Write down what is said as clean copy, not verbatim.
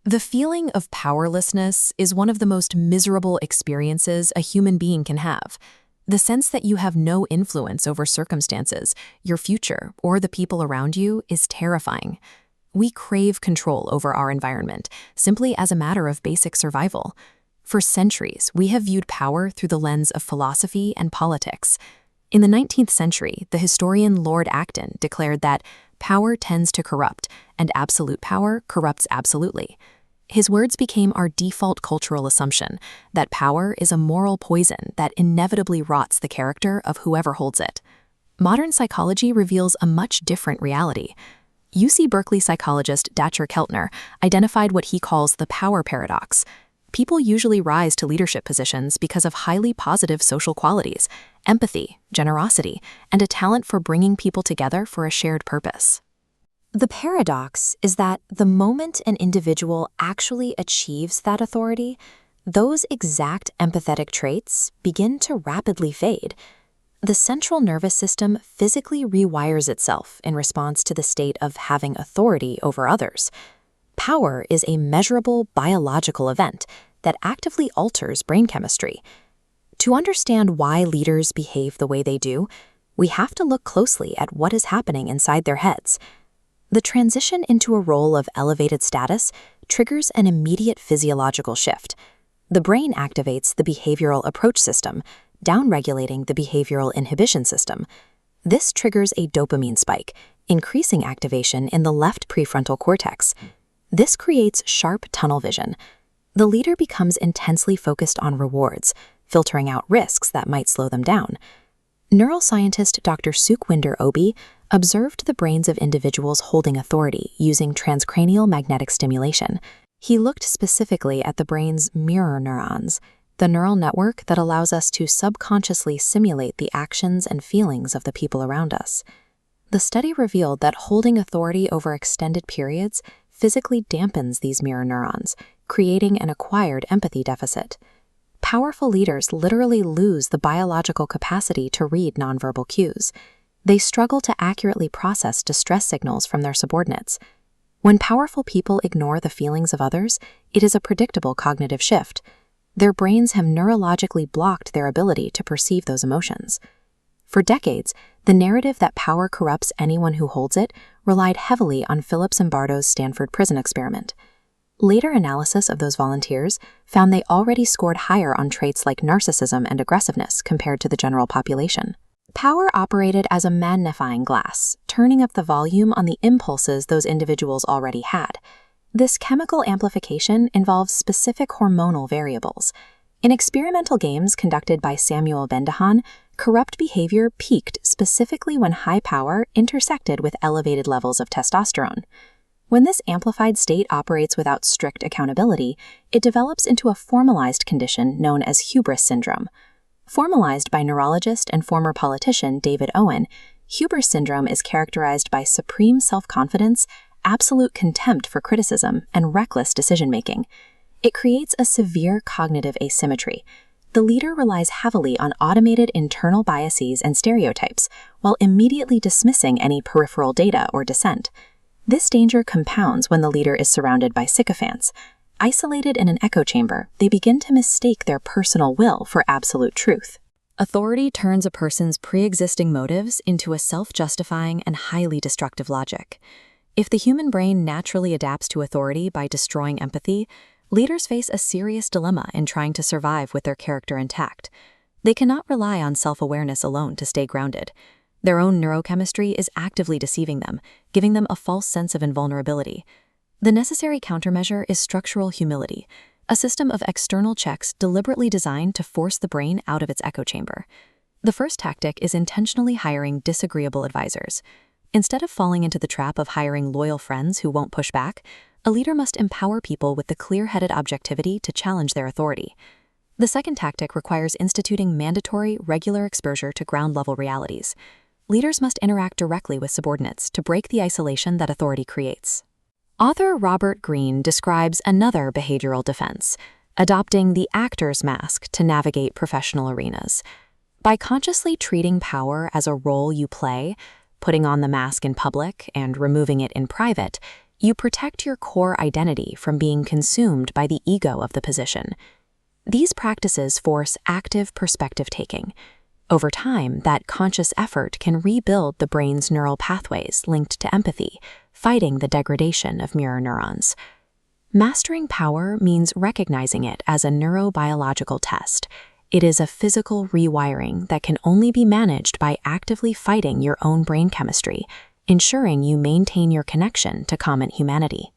The feeling of powerlessness is one of the most miserable experiences a human being can have. The sense that you have no influence over circumstances, your future, or the people around you is terrifying. We crave control over our environment, simply as a matter of basic survival. For centuries, we have viewed power through the lens of philosophy and politics. In the 19th century, the historian Lord Acton declared that power tends to corrupt, and absolute power corrupts absolutely. His words became our default cultural assumption that power is a moral poison that inevitably rots the character of whoever holds it. Modern psychology reveals a much different reality. UC Berkeley psychologist Dacher Keltner identified what he calls the power paradox. People usually rise to leadership positions because of highly positive social qualities, empathy, generosity, and a talent for bringing people together for a shared purpose. The paradox is that the moment an individual actually achieves that authority, those exact empathetic traits begin to rapidly fade. The central nervous system physically rewires itself in response to the state of having authority over others. Power is a measurable biological event that actively alters brain chemistry. To understand why leaders behave the way they do, we have to look closely at what is happening inside their heads. The transition into a role of elevated status triggers an immediate physiological shift. The brain activates the behavioral approach system, downregulating the behavioral inhibition system. This triggers a dopamine spike, increasing activation in the left prefrontal cortex. This creates sharp tunnel vision. The leader becomes intensely focused on rewards, filtering out risks that might slow them down. Neuroscientist Dr. Sukhwinder Obi observed the brains of individuals holding authority using transcranial magnetic stimulation. He looked specifically at the brain's mirror neurons, the neural network that allows us to subconsciously simulate the actions and feelings of the people around us. The study revealed that holding authority over extended periods physically dampens these mirror neurons, creating an acquired empathy deficit. Powerful leaders literally lose the biological capacity to read nonverbal cues. They struggle to accurately process distress signals from their subordinates. When powerful people ignore the feelings of others, it is a predictable cognitive shift. Their brains have neurologically blocked their ability to perceive those emotions. For decades, the narrative that power corrupts anyone who holds it relied heavily on Philip Zimbardo's Stanford Prison Experiment. Later analysis of those volunteers found they already scored higher on traits like narcissism and aggressiveness compared to the general population. Power operated as a magnifying glass, turning up the volume on the impulses those individuals already had. This chemical amplification involves specific hormonal variables. In experimental games conducted by Samuel Bendahan, corrupt behavior peaked specifically when high power intersected with elevated levels of testosterone. When this amplified state operates without strict accountability, it develops into a formalized condition known as hubris syndrome. Formalized by neurologist and former politician David Owen, hubris syndrome is characterized by supreme self-confidence, absolute contempt for criticism, and reckless decision-making. It creates a severe cognitive asymmetry. The leader relies heavily on automated internal biases and stereotypes, while immediately dismissing any peripheral data or dissent. This danger compounds when the leader is surrounded by sycophants. Isolated in an echo chamber, they begin to mistake their personal will for absolute truth. Authority turns a person's pre-existing motives into a self-justifying and highly destructive logic. If the human brain naturally adapts to authority by destroying empathy, leaders face a serious dilemma in trying to survive with their character intact. They cannot rely on self-awareness alone to stay grounded. Their own neurochemistry is actively deceiving them, giving them a false sense of invulnerability. The necessary countermeasure is structural humility, a system of external checks deliberately designed to force the brain out of its echo chamber. The first tactic is intentionally hiring disagreeable advisors. Instead of falling into the trap of hiring loyal friends who won't push back, a leader must empower people with the clear-headed objectivity to challenge their authority. The second tactic requires instituting mandatory, regular exposure to ground-level realities. Leaders must interact directly with subordinates to break the isolation that authority creates. Author Robert Greene describes another behavioral defense, adopting the actor's mask to navigate professional arenas. By consciously treating power as a role you play, putting on the mask in public and removing it in private, You protect your core identity from being consumed by the ego of the position. These practices force active perspective taking. Over time, that conscious effort can rebuild the brain's neural pathways linked to empathy, fighting the degradation of mirror neurons. Mastering power means recognizing it as a neurobiological test. It is a physical rewiring that can only be managed by actively fighting your own brain chemistry, ensuring you maintain your connection to common humanity.